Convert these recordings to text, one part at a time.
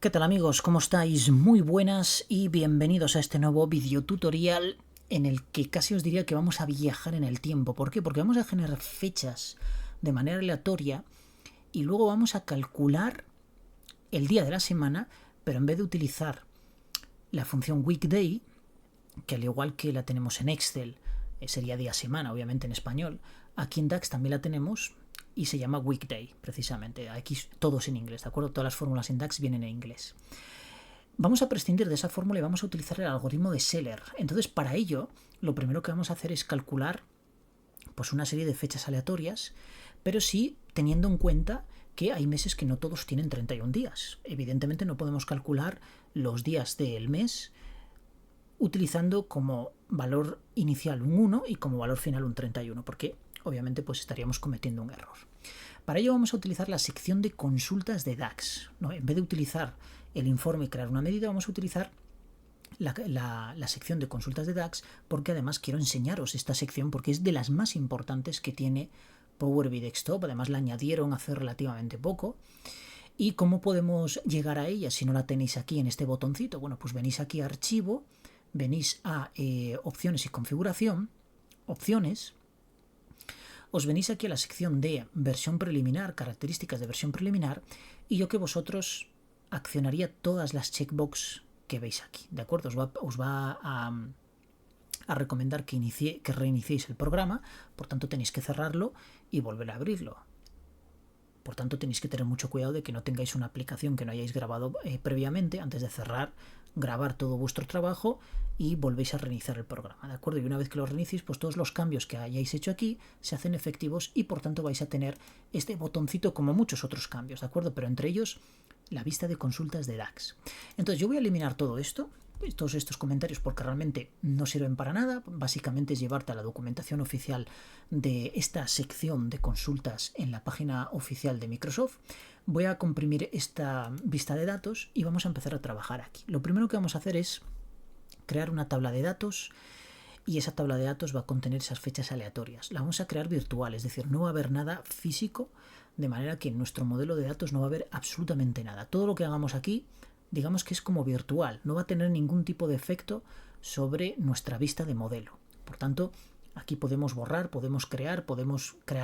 ¿Qué tal amigos? ¿Cómo estáis? Muy buenas y bienvenidos a este nuevo videotutorial en el que casi os diría que vamos a viajar en el tiempo. ¿Por qué? Porque vamos a generar fechas de manera aleatoria y luego vamos a calcular el día de la semana, pero en vez de utilizar la función weekday, que al igual que la tenemos en Excel, sería día-semana, obviamente en español, aquí en DAX también la tenemos y se llama weekday, precisamente. Aquí todo es en inglés, ¿de acuerdo? Todas las fórmulas en DAX vienen en inglés. Vamos a prescindir de esa fórmula y vamos a utilizar el algoritmo de Seller. Entonces, para ello, lo primero que vamos a hacer es calcular pues, una serie de fechas aleatorias, pero sí teniendo en cuenta que hay meses que no todos tienen 31 días. Evidentemente no podemos calcular los días del mes utilizando como valor inicial un 1 y como valor final un 31, porque obviamente pues estaríamos cometiendo un error. Para ello vamos a utilizar la sección de consultas de DAX, ¿no? En vez de utilizar el informe y crear una medida, vamos a utilizar la sección de consultas de DAX, porque además quiero enseñaros esta sección porque es de las más importantes que tiene Power BI Desktop. Además la añadieron hace relativamente poco. ¿Y cómo podemos llegar a ella si no la tenéis aquí en este botoncito? Bueno, pues venís aquí a archivo, venís a opciones y configuración, opciones, os venís aquí a la sección de versión preliminar, características de versión preliminar, y yo que vosotros accionaría todas las checkbox que veis aquí, ¿de acuerdo? Os va a recomendar que reiniciéis el programa, por tanto tenéis que cerrarlo y volver a abrirlo. Por tanto tenéis que tener mucho cuidado de que no tengáis una aplicación que no hayáis grabado previamente antes de cerrar, grabar todo vuestro trabajo y volvéis a reiniciar el programa, ¿de acuerdo? Y una vez que lo reiniciéis, pues todos los cambios que hayáis hecho aquí se hacen efectivos y por tanto vais a tener este botoncito como muchos otros cambios, ¿de acuerdo? Pero entre ellos la vista de consultas de DAX. Entonces yo voy a eliminar todo esto, todos estos comentarios, porque realmente no sirven para nada. Básicamente es llevarte a la documentación oficial de esta sección de consultas en la página oficial de Microsoft. Voy a comprimir esta vista de datos y vamos a empezar a trabajar aquí. Lo primero que vamos a hacer es crear una tabla de datos y esa tabla de datos va a contener esas fechas aleatorias. La vamos a crear virtual, es decir, no va a haber nada físico, de manera que en nuestro modelo de datos no va a haber absolutamente nada. Todo lo que hagamos aquí, digamos que es como virtual, no va a tener ningún tipo de efecto sobre nuestra vista de modelo. Por tanto, aquí podemos borrar, podemos crear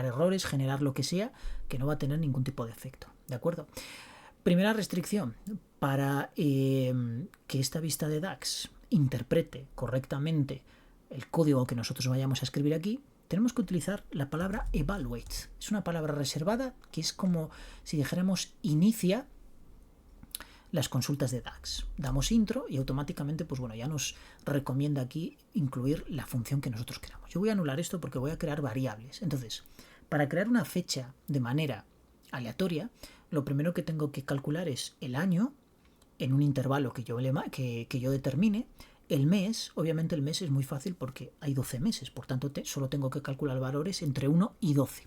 errores, generar lo que sea, que no va a tener ningún tipo de efecto, ¿de acuerdo? Primera restricción, para que esta vista de DAX interprete correctamente el código que nosotros vayamos a escribir aquí, tenemos que utilizar la palabra evaluate. Es una palabra reservada que es como si dijéramos inicia las consultas de DAX. Damos intro y automáticamente pues bueno, ya nos recomienda aquí incluir la función que nosotros queramos. Yo voy a anular esto porque voy a crear variables. Entonces, para crear una fecha de manera aleatoria, lo primero que tengo que calcular es el año en un intervalo que yo determine. El mes, obviamente el mes es muy fácil porque hay 12 meses, por tanto solo tengo que calcular valores entre 1 y 12.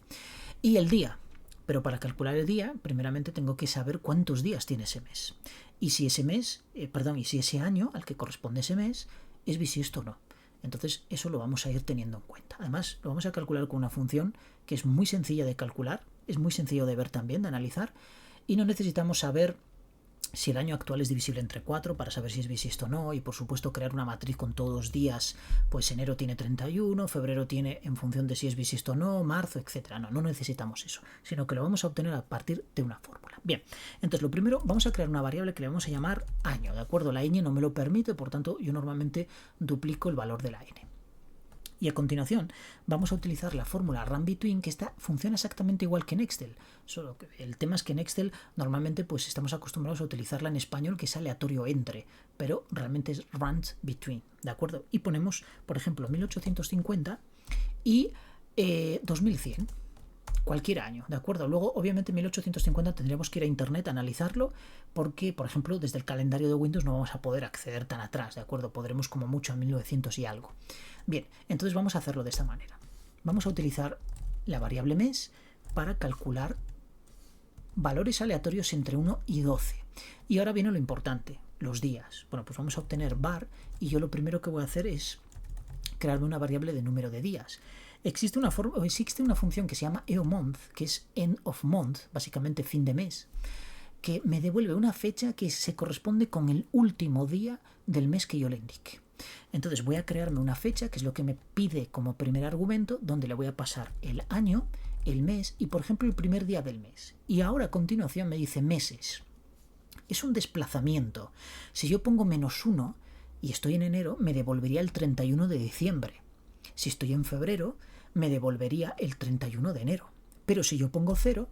Y el día, pero para calcular el día, primeramente tengo que saber cuántos días tiene ese mes. Y si ese mes, y si ese año al que corresponde ese mes es bisiesto o no. Entonces eso lo vamos a ir teniendo en cuenta. Además, lo vamos a calcular con una función que es muy sencilla de calcular, es muy sencillo de ver también, de analizar, y no necesitamos saber si el año actual es divisible entre 4 para saber si es bisiesto o no, y por supuesto crear una matriz con todos los días, pues enero tiene 31, febrero tiene en función de si es bisiesto o no, marzo, etcétera. No necesitamos eso, sino que lo vamos a obtener a partir de una fórmula. Bien, entonces lo primero vamos a crear una variable que le vamos a llamar año, ¿de acuerdo? La ñ no me lo permite, por tanto yo normalmente duplico el valor de la n. Y a continuación vamos a utilizar la fórmula runBetween, que funciona exactamente igual que en Excel. Solo que el tema es que en Excel normalmente pues estamos acostumbrados a utilizarla en español, que es aleatorio entre, pero realmente es runBetween, ¿de acuerdo? Y ponemos, por ejemplo, 1850 y 2100. Cualquier año, ¿de acuerdo? Luego, obviamente, 1850 tendríamos que ir a internet a analizarlo porque, por ejemplo, desde el calendario de Windows no vamos a poder acceder tan atrás, ¿de acuerdo? Podremos como mucho a 1900 y algo. Bien, entonces vamos a hacerlo de esta manera. Vamos a utilizar la variable mes para calcular valores aleatorios entre 1 y 12. Y ahora viene lo importante, los días. Bueno, pues vamos a obtener var y yo lo primero que voy a hacer es crearme una variable de número de días. Existe una función que se llama EOMonth, que es end of month, básicamente fin de mes. que me devuelve una fecha que se corresponde con el último día del mes que yo le indique. Entonces voy a crearme una fecha, que es lo que me pide como primer argumento, donde le voy a pasar el año, el mes y, por ejemplo, el primer día del mes. Y ahora a continuación me dice meses. Es un desplazamiento. Si yo pongo -1 y estoy en enero, me devolvería el 31 de diciembre. Si estoy en febrero, me devolvería el 31 de enero. Pero si yo pongo 0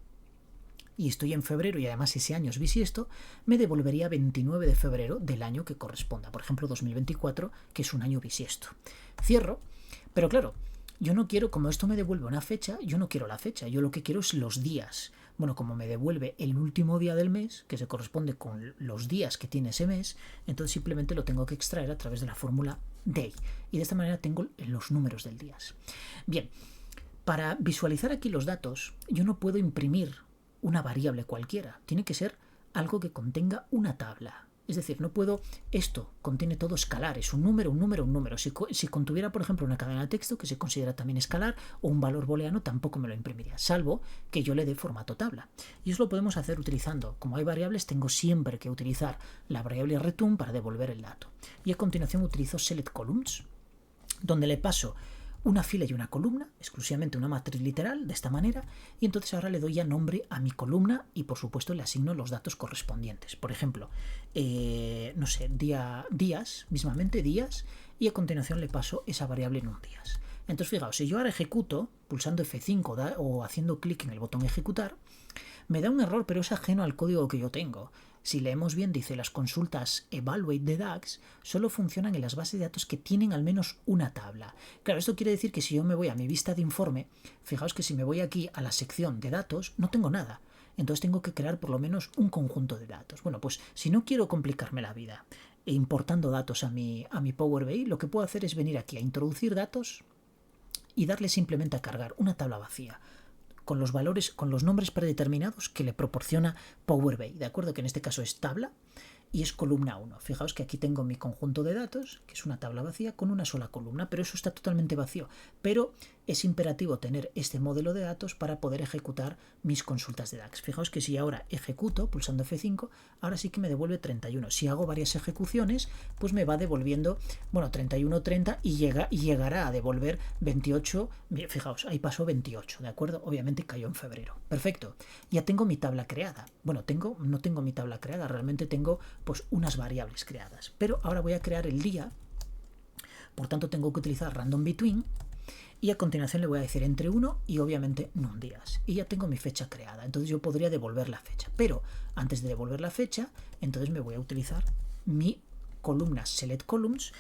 y estoy en febrero y además ese año es bisiesto, me devolvería 29 de febrero del año que corresponda. Por ejemplo, 2024, que es un año bisiesto. Cierro, pero claro, yo no quiero, como esto me devuelve una fecha, yo no quiero la fecha, yo lo que quiero es los días. Bueno, como me devuelve el último día del mes, que se corresponde con los días que tiene ese mes, entonces simplemente lo tengo que extraer a través de la fórmula day. Y de esta manera tengo los números del día. Bien, para visualizar aquí los datos, yo no puedo imprimir una variable cualquiera. Tiene que ser algo que contenga una tabla. Es decir, no puedo... Esto contiene todo escalar, es un número, un número, un número. Si contuviera, por ejemplo, una cadena de texto, que se considera también escalar, o un valor booleano, tampoco me lo imprimiría, salvo que yo le dé formato tabla. Y eso lo podemos hacer utilizando, como hay variables, tengo siempre que utilizar la variable return para devolver el dato. Y a continuación utilizo select columns, donde le paso una fila y una columna, exclusivamente una matriz literal, de esta manera, y entonces ahora le doy ya nombre a mi columna y por supuesto le asigno los datos correspondientes. Por ejemplo, no sé, días, mismamente días, y a continuación le paso esa variable en un días. Entonces fijaos, si yo ahora ejecuto, pulsando F5 o haciendo clic en el botón ejecutar, me da un error, pero es ajeno al código que yo tengo. Si leemos bien, dice, las consultas evaluate de DAX solo funcionan en las bases de datos que tienen al menos una tabla. Claro, esto quiere decir que si yo me voy a mi vista de informe, fijaos que si me voy aquí a la sección de datos, no tengo nada. Entonces tengo que crear por lo menos un conjunto de datos. Bueno, pues si no quiero complicarme la vida importando datos a mi Power BI, lo que puedo hacer es venir aquí a introducir datos y darle simplemente a cargar una tabla vacía con los valores, con los nombres predeterminados que le proporciona Power BI, ¿de acuerdo? Que en este caso es tabla y es columna 1. Fijaos que aquí tengo mi conjunto de datos, que es una tabla vacía con una sola columna, pero eso está totalmente vacío. Pero es imperativo tener este modelo de datos para poder ejecutar mis consultas de DAX. Fijaos que si ahora ejecuto, pulsando F5, ahora sí que me devuelve 31. Si hago varias ejecuciones, pues me va devolviendo, bueno, 31, 30 y llegará a devolver 28. Fijaos, ahí pasó 28, ¿de acuerdo? Obviamente cayó en febrero. Perfecto. Ya tengo mi tabla creada. Bueno, no tengo mi tabla creada, realmente tengo pues unas variables creadas. Pero ahora voy a crear el día, por tanto tengo que utilizar random between y a continuación le voy a decir entre 1 y obviamente num días. Y ya tengo mi fecha creada, entonces yo podría devolver la fecha. Pero antes de devolver la fecha, entonces me voy a utilizar mi columna select columns,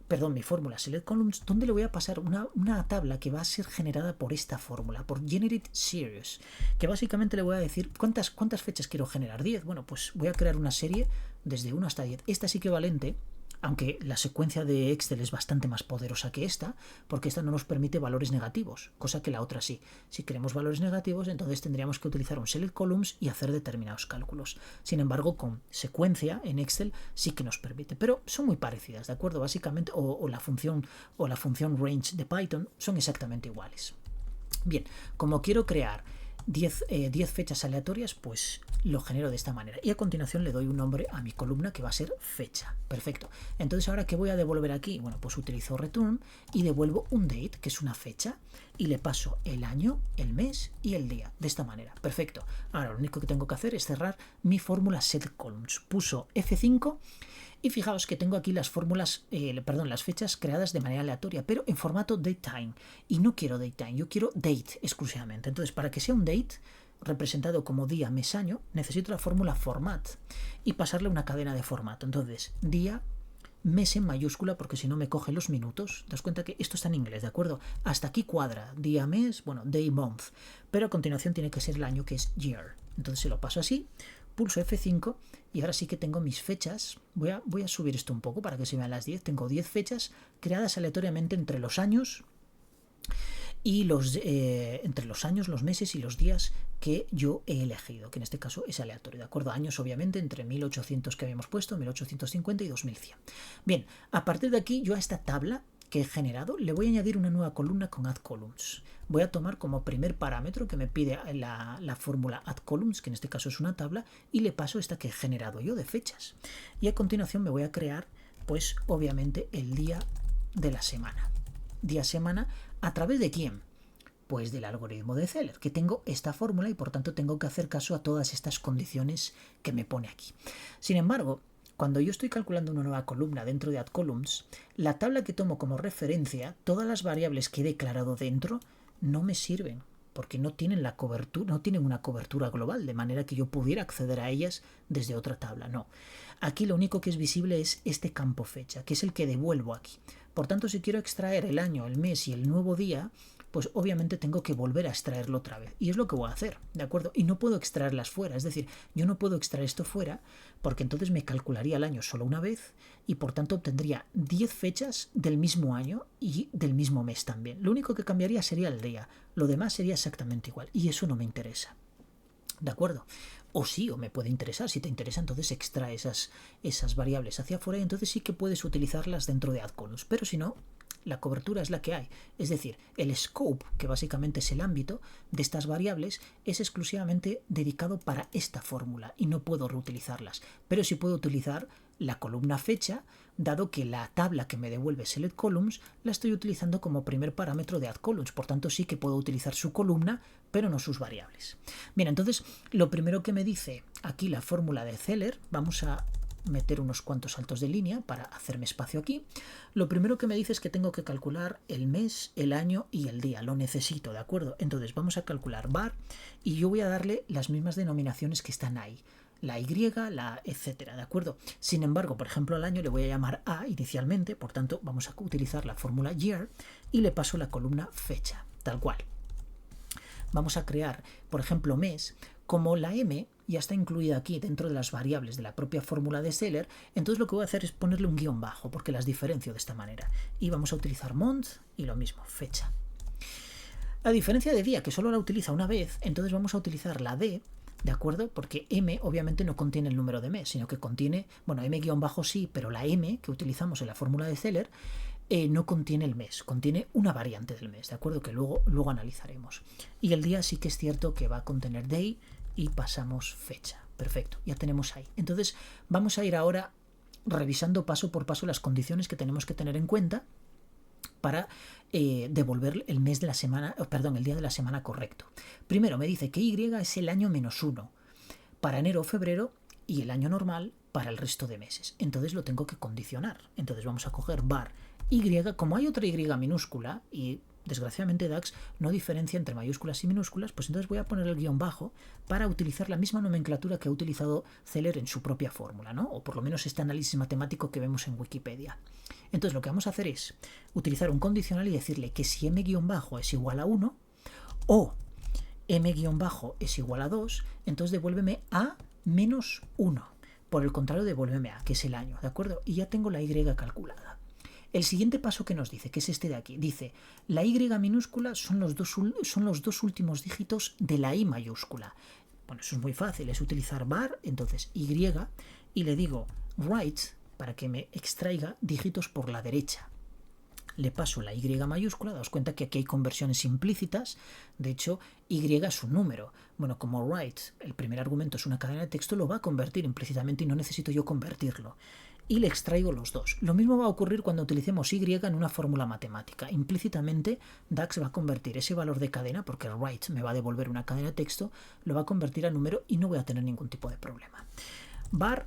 perdón, mi fórmula select columns, donde le voy a pasar una tabla que va a ser generada por esta fórmula, por generate series, que básicamente le voy a decir cuántas fechas quiero generar. 10, bueno, pues voy a crear una serie desde 1 hasta 10. Esta es equivalente, aunque la secuencia de Excel es bastante más poderosa que esta, porque esta no nos permite valores negativos, cosa que la otra sí. Si queremos valores negativos, entonces tendríamos que utilizar un select columns y hacer determinados cálculos. Sin embargo, con secuencia en Excel sí que nos permite, pero son muy parecidas, ¿de acuerdo? Básicamente, o la función range de Python son exactamente iguales. Bien, como quiero crear 10 fechas aleatorias, pues lo genero de esta manera. Y a continuación le doy un nombre a mi columna que va a ser fecha. Perfecto. Entonces, ¿ahora qué voy a devolver aquí? Bueno, pues utilizo return y devuelvo un date, que es una fecha, y le paso el año, el mes y el día. De esta manera. Perfecto. Ahora lo único que tengo que hacer es cerrar mi fórmula set columns. Puso F5 y fijaos que tengo aquí las fórmulas, las fechas creadas de manera aleatoria, pero en formato datetime. Y no quiero datetime, yo quiero date exclusivamente. Entonces, para que sea un date representado como día, mes, año, necesito la fórmula format y pasarle una cadena de formato. Entonces, día, mes en mayúscula, porque si no me coge los minutos. Te das cuenta que esto está en inglés, ¿de acuerdo? Hasta aquí cuadra, día, mes, bueno, day, month. Pero a continuación tiene que ser el año, que es year. Entonces se lo paso así. Pulso F5 y ahora sí que tengo mis fechas. Voy a subir esto un poco para que se vean las 10. Tengo 10 fechas creadas aleatoriamente entre los años y entre los años, los meses y los días que yo he elegido, que en este caso es aleatorio, ¿de acuerdo? Años obviamente entre 1800 que habíamos puesto, 1850 y 2100. Bien, a partir de aquí yo a esta tabla que he generado, le voy a añadir una nueva columna con add columns. Voy a tomar como primer parámetro que me pide la fórmula add columns, que en este caso es una tabla, y le paso esta que he generado yo de fechas. Y a continuación me voy a crear, pues obviamente, el día de la semana. Día-semana, ¿a través de quién? Pues del algoritmo de Zeller, que tengo esta fórmula y por tanto tengo que hacer caso a todas estas condiciones que me pone aquí. Sin embargo, cuando yo estoy calculando una nueva columna dentro de add columns, la tabla que tomo como referencia, todas las variables que he declarado dentro no me sirven, porque no tienen la cobertura, no tienen una cobertura global, de manera que yo pudiera acceder a ellas desde otra tabla. No. Aquí lo único que es visible es este campo fecha, que es el que devuelvo aquí. Por tanto, si quiero extraer el año, el mes y el nuevo día, pues obviamente tengo que volver a extraerlo otra vez. Y es lo que voy a hacer, ¿de acuerdo? Y no puedo extraerlas fuera, es decir, yo no puedo extraer esto fuera porque entonces me calcularía el año solo una vez y por tanto obtendría 10 fechas del mismo año y del mismo mes también. Lo único que cambiaría sería el día, lo demás sería exactamente igual y eso no me interesa. ¿De acuerdo? O sí, o me puede interesar. Si te interesa, entonces extrae esas variables hacia afuera y entonces sí que puedes utilizarlas dentro de add columns. Pero si no, la cobertura es la que hay. Es decir, el scope, que básicamente es el ámbito de estas variables, es exclusivamente dedicado para esta fórmula y no puedo reutilizarlas. Pero sí puedo utilizar la columna fecha, dado que la tabla que me devuelve select columns la estoy utilizando como primer parámetro de add columns. Por tanto, sí que puedo utilizar su columna, pero no sus variables. Bien, entonces, lo primero que me dice aquí la fórmula de Zeller, vamos a meter unos cuantos saltos de línea para hacerme espacio aquí. Lo primero que me dice es que tengo que calcular el mes, el año y el día. Lo necesito, ¿de acuerdo? Entonces vamos a calcular var y yo voy a darle las mismas denominaciones que están ahí. La Y, la etcétera, ¿de acuerdo? Sin embargo, por ejemplo, al año le voy a llamar A inicialmente, por tanto vamos a utilizar la fórmula year y le paso la columna fecha, tal cual. Vamos a crear, por ejemplo, mes. Como la M ya está incluida aquí dentro de las variables de la propia fórmula de Zeller, entonces lo que voy a hacer es ponerle un guión bajo, porque las diferencio de esta manera. Y vamos a utilizar month y lo mismo, fecha. A diferencia de día, que solo la utiliza una vez, entonces vamos a utilizar la D, ¿de acuerdo? Porque M obviamente no contiene el número de mes, sino que contiene, bueno, M guión bajo sí, pero la M que utilizamos en la fórmula de Zeller no contiene el mes, contiene una variante del mes, ¿de acuerdo? Que luego analizaremos. Y el día sí que es cierto que va a contener day y pasamos fecha. Perfecto, ya tenemos ahí. Entonces vamos a ir ahora revisando paso por paso las condiciones que tenemos que tener en cuenta para devolver el mes de la semana, perdón, el día de la semana correcto. Primero me dice que Y es el año -1 para enero o febrero y el año normal para el resto de meses. Entonces lo tengo que condicionar. Entonces vamos a coger var Y, como hay otra Y minúscula y desgraciadamente DAX no diferencia entre mayúsculas y minúsculas, pues entonces voy a poner el guión bajo para utilizar la misma nomenclatura que ha utilizado Zeller en su propia fórmula, ¿no? O por lo menos este análisis matemático que vemos en Wikipedia. Entonces lo que vamos a hacer es utilizar un condicional y decirle que si m guión bajo es igual a 1 o m guión bajo es igual a 2, entonces devuélveme a menos 1. Por el contrario, devuélveme a, que es el año, ¿de acuerdo? Y ya tengo la Y calculada. El siguiente paso que nos dice, que es este de aquí, dice la Y minúscula son los dos últimos dígitos de la I mayúscula. Bueno, eso es muy fácil, es utilizar var, entonces Y, y le digo write para que me extraiga dígitos por la derecha. Le paso la Y mayúscula, daos cuenta que aquí hay conversiones implícitas, de hecho Y es un número. Bueno, como write, el primer argumento es una cadena de texto, lo va a convertir implícitamente y no necesito yo convertirlo. Y le extraigo los dos. Lo mismo va a ocurrir cuando utilicemos Y en una fórmula matemática. Implícitamente DAX va a convertir ese valor de cadena, porque el write me va a devolver una cadena de texto, lo va a convertir a número y no voy a tener ningún tipo de problema. Var,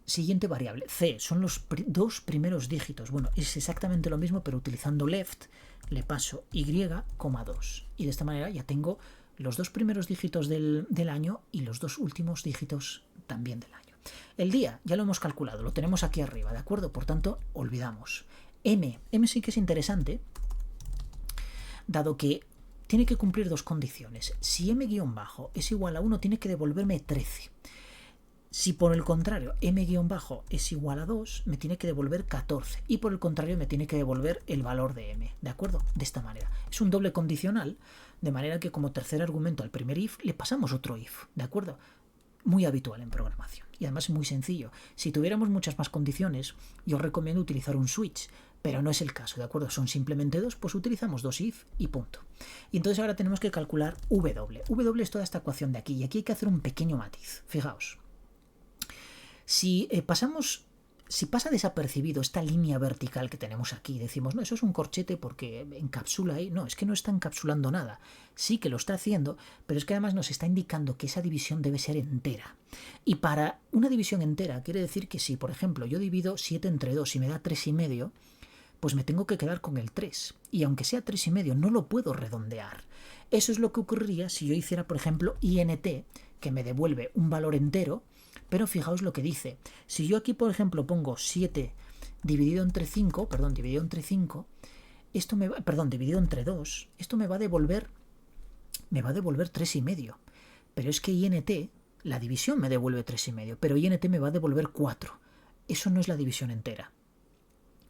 siguiente variable, C, son los dos primeros dígitos. Bueno, es exactamente lo mismo, pero utilizando left le paso Y, 2. Y de esta manera ya tengo los dos primeros dígitos del año y los dos últimos dígitos también del año. El día ya lo hemos calculado, lo tenemos aquí arriba, ¿de acuerdo? Por tanto, olvidamos. M sí que es interesante, dado que tiene que cumplir dos condiciones. Si m guión bajo es igual a 1, tiene que devolverme 13. Si por el contrario m guión bajo es igual a 2, me tiene que devolver 14. Y por el contrario me tiene que devolver el valor de m, ¿de acuerdo? De esta manera. Es un doble condicional, de manera que como tercer argumento al primer if le pasamos otro if, ¿de acuerdo? muy habitual en programación. Y además es muy sencillo. Si tuviéramos muchas más condiciones, yo os recomiendo utilizar un switch, pero no es el caso, ¿de acuerdo? Son simplemente dos, pues utilizamos dos if y punto. Y entonces ahora tenemos que calcular W. W es toda esta ecuación de aquí, y aquí hay que hacer un pequeño matiz. Fijaos. Si pasa desapercibido esta línea vertical que tenemos aquí, decimos, no, eso es un corchete porque encapsula ahí. No, es que no está encapsulando nada. Sí que lo está haciendo, pero es que además nos está indicando que esa división debe ser entera. Y para una división entera quiere decir que si, por ejemplo, yo divido 7 entre 2 y me da 3,5, pues me tengo que quedar con el 3. Y aunque sea 3,5, no lo puedo redondear. Eso es lo que ocurriría si yo hiciera, por ejemplo, INT, que me devuelve un valor entero. Pero fijaos lo que dice. Si yo aquí, por ejemplo, pongo 7 dividido entre 5, dividido entre 2, esto me va a devolver 3,5. Pero es que INT, la división me devuelve 3,5, pero INT me va a devolver 4. Eso no es la división entera,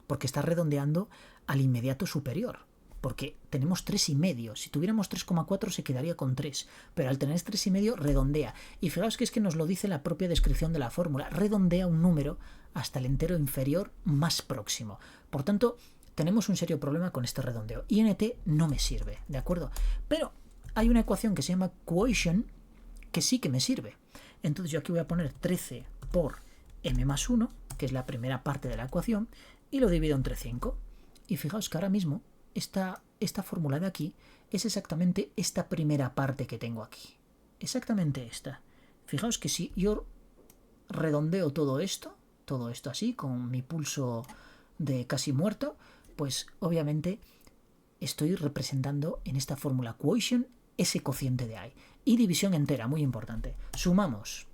porque está redondeando al inmediato superior. Porque tenemos 3,5. Si tuviéramos 3,4 se quedaría con 3. Pero al tener 3,5 redondea. Y fijaos que es que nos lo dice la propia descripción de la fórmula. Redondea un número hasta el entero inferior más próximo. Por tanto, tenemos un serio problema con este redondeo. INT no me sirve, ¿de acuerdo? Pero hay una ecuación que se llama quotient que sí que me sirve. Entonces yo aquí voy a poner 13 por m más 1, que es la primera parte de la ecuación, y lo divido entre 5. Y fijaos que ahora mismo esta fórmula de aquí es exactamente esta primera parte que tengo aquí. Exactamente esta. Fijaos que si yo redondeo todo esto así, con mi pulso de casi muerto, pues obviamente estoy representando en esta fórmula quotient ese cociente de ahí. Y división entera, muy importante. Sumamos.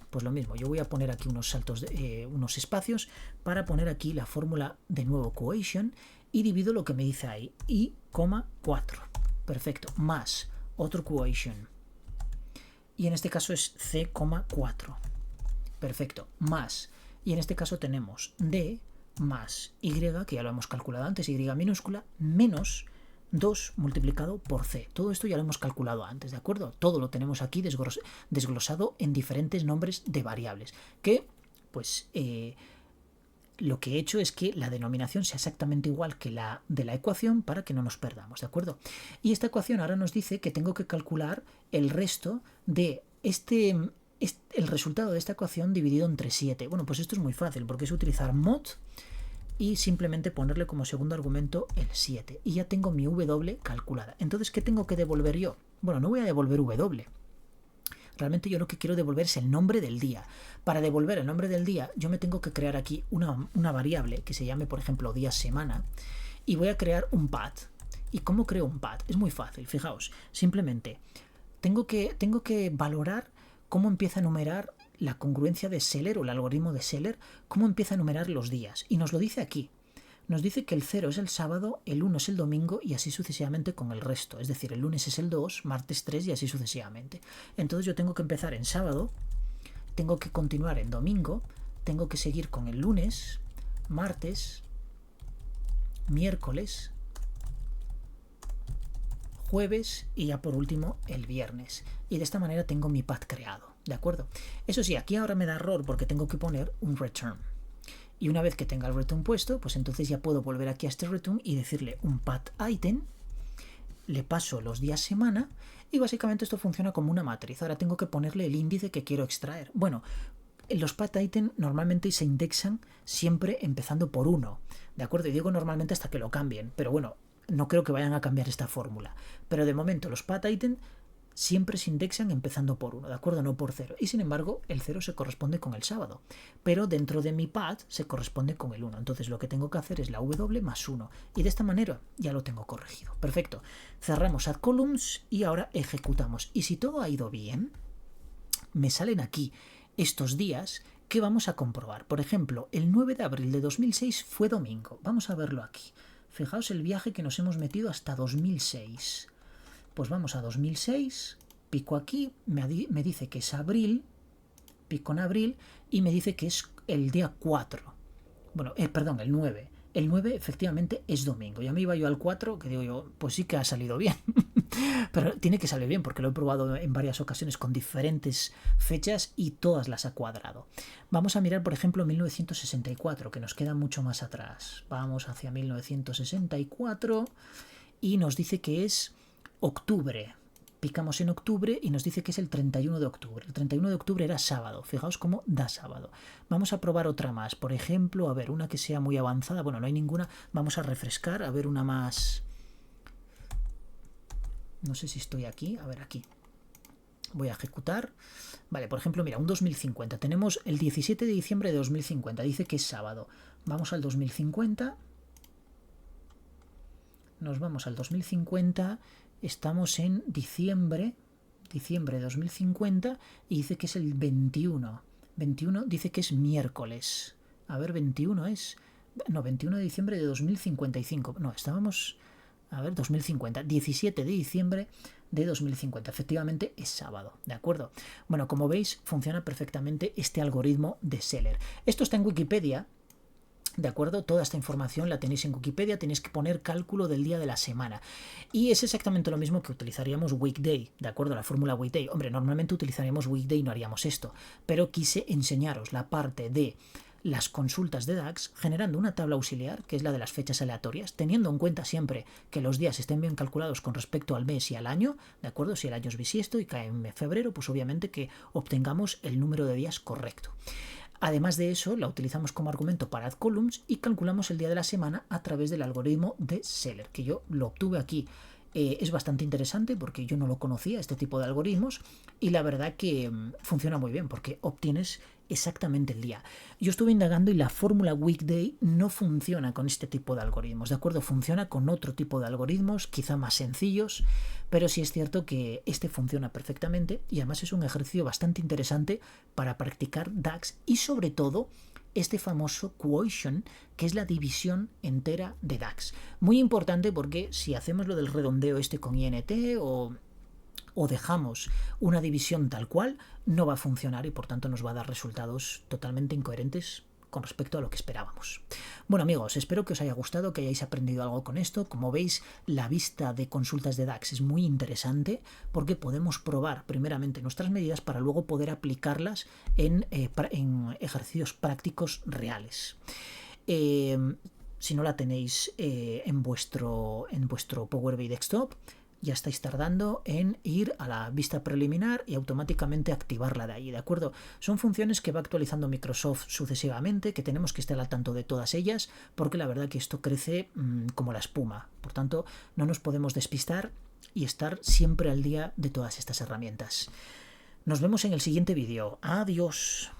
Pues lo mismo, yo voy a poner aquí unos saltos, unos espacios para poner aquí la fórmula de nuevo quotient y divido lo que me dice ahí, I, 4. Perfecto, más otro quotient. Y en este caso es C, 4. Perfecto, más. Y en este caso tenemos D más Y, que ya lo hemos calculado antes, Y minúscula, menos 2 multiplicado por C. Todo esto ya lo hemos calculado antes, ¿de acuerdo? Todo lo tenemos aquí desglosado en diferentes nombres de variables. Que, pues, lo que he hecho es que la denominación sea exactamente igual que la de la ecuación para que no nos perdamos, ¿de acuerdo? Y esta ecuación ahora nos dice que tengo que calcular el resto de el resultado de esta ecuación dividido entre 7. Bueno, pues esto es muy fácil porque es utilizar mod y simplemente ponerle como segundo argumento el 7. Y ya tengo mi W calculada. Entonces, ¿qué tengo que devolver yo? Bueno, no voy a devolver W. Realmente yo lo que quiero devolver es el nombre del día. Para devolver el nombre del día, yo me tengo que crear aquí una variable que se llame, por ejemplo, día semana. Y voy a crear un pad. ¿Y cómo creo un pad? Es muy fácil, fijaos. Simplemente tengo que valorar cómo empieza a numerar la congruencia de Seller o el algoritmo de Seller, cómo empieza a numerar los días. Y nos lo dice aquí. Nos dice que el 0 es el sábado, el 1 es el domingo y así sucesivamente con el resto. Es decir, el lunes es el 2, martes 3 y así sucesivamente. Entonces yo tengo que empezar en sábado, tengo que continuar en domingo, tengo que seguir con el lunes, martes, miércoles, jueves y ya por último el viernes. Y de esta manera tengo mi pad creado, ¿de acuerdo? Eso sí, aquí ahora me da error porque tengo que poner un return. Y una vez que tenga el return puesto, pues entonces ya puedo volver aquí a este return y decirle un pad item, le paso los días semana y básicamente esto funciona como una matriz. Ahora tengo que ponerle el índice que quiero extraer. Bueno, los pad item normalmente se indexan siempre empezando por 1, ¿de acuerdo? Y digo normalmente hasta que lo cambien, pero bueno, no creo que vayan a cambiar esta fórmula. Pero de momento los pad item siempre se indexan empezando por 1, ¿de acuerdo? No por 0. Y sin embargo, el 0 se corresponde con el sábado. Pero dentro de mi pad se corresponde con el 1. Entonces lo que tengo que hacer es la W más 1. Y de esta manera ya lo tengo corregido. Perfecto. Cerramos add columns y ahora ejecutamos. Y si todo ha ido bien, me salen aquí estos días que vamos a comprobar. Por ejemplo, el 9 de abril de 2006 fue domingo. Vamos a verlo aquí. Fijaos el viaje que nos hemos metido hasta 2006. Pues vamos a 2006, pico aquí, me dice que es abril, pico en abril y me dice que es el día 4. Bueno, perdón, el 9. El 9 efectivamente es domingo. Ya me iba yo al 4, que digo yo, pues sí que ha salido bien. Pero tiene que salir bien porque lo he probado en varias ocasiones con diferentes fechas y todas las ha cuadrado. Vamos a mirar, por ejemplo, 1964, que nos queda mucho más atrás. Vamos hacia 1964 y nos dice que es octubre. Picamos en octubre y nos dice que es el 31 de octubre. El 31 de octubre era sábado. Fijaos cómo da sábado. Vamos a probar otra más. Por ejemplo, a ver, una que sea muy avanzada. Bueno, no hay ninguna. Vamos a refrescar. A ver, una más... No sé si estoy aquí. A ver, aquí. Voy a ejecutar. Vale, por ejemplo, mira, un 2050. Tenemos el 17 de diciembre de 2050. Dice que es sábado. Vamos al 2050. Nos vamos al 2050. Estamos en diciembre de 2050 y dice que es el 21. 21 dice que es miércoles. A ver, 21 es... No, 21 de diciembre de 2055. No, estábamos... A ver, 2050. 17 de diciembre de 2050. Efectivamente es sábado, ¿de acuerdo? Bueno, como veis, funciona perfectamente este algoritmo de Zeller. Esto está en Wikipedia. ¿De acuerdo? Toda esta información la tenéis en Wikipedia, tenéis que poner cálculo del día de la semana. Y es exactamente lo mismo que utilizaríamos Weekday, ¿de acuerdo? La fórmula Weekday. Hombre, normalmente utilizaríamos Weekday y no haríamos esto, pero quise enseñaros la parte de las consultas de DAX generando una tabla auxiliar, que es la de las fechas aleatorias, teniendo en cuenta siempre que los días estén bien calculados con respecto al mes y al año, ¿de acuerdo? Si el año es bisiesto y cae en febrero, pues obviamente que obtengamos el número de días correcto. Además de eso, la utilizamos como argumento para add columns y calculamos el día de la semana a través del algoritmo de Zeller, que yo lo obtuve aquí. Es bastante interesante porque yo no lo conocía, este tipo de algoritmos, y la verdad que funciona muy bien porque obtienes exactamente el día. Yo estuve indagando y la fórmula Weekday no funciona con este tipo de algoritmos, ¿de acuerdo? Funciona con otro tipo de algoritmos, quizá más sencillos, pero sí es cierto que este funciona perfectamente y además es un ejercicio bastante interesante para practicar DAX y sobre todo este famoso quotient, que es la división entera de DAX. Muy importante porque si hacemos lo del redondeo este con INT o dejamos una división tal cual, no va a funcionar y por tanto nos va a dar resultados totalmente incoherentes con respecto a lo que esperábamos. Bueno amigos, espero que os haya gustado, que hayáis aprendido algo con esto. Como veis, la vista de consultas de DAX es muy interesante porque podemos probar primeramente nuestras medidas para luego poder aplicarlas en ejercicios prácticos reales. Si no la tenéis en vuestro Power BI Desktop, ya estáis tardando en ir a la vista preliminar y automáticamente activarla de ahí, ¿de acuerdo? Son funciones que va actualizando Microsoft sucesivamente, que tenemos que estar al tanto de todas ellas, porque la verdad que esto crece como la espuma. Por tanto, no nos podemos despistar y estar siempre al día de todas estas herramientas. Nos vemos en el siguiente vídeo. Adiós.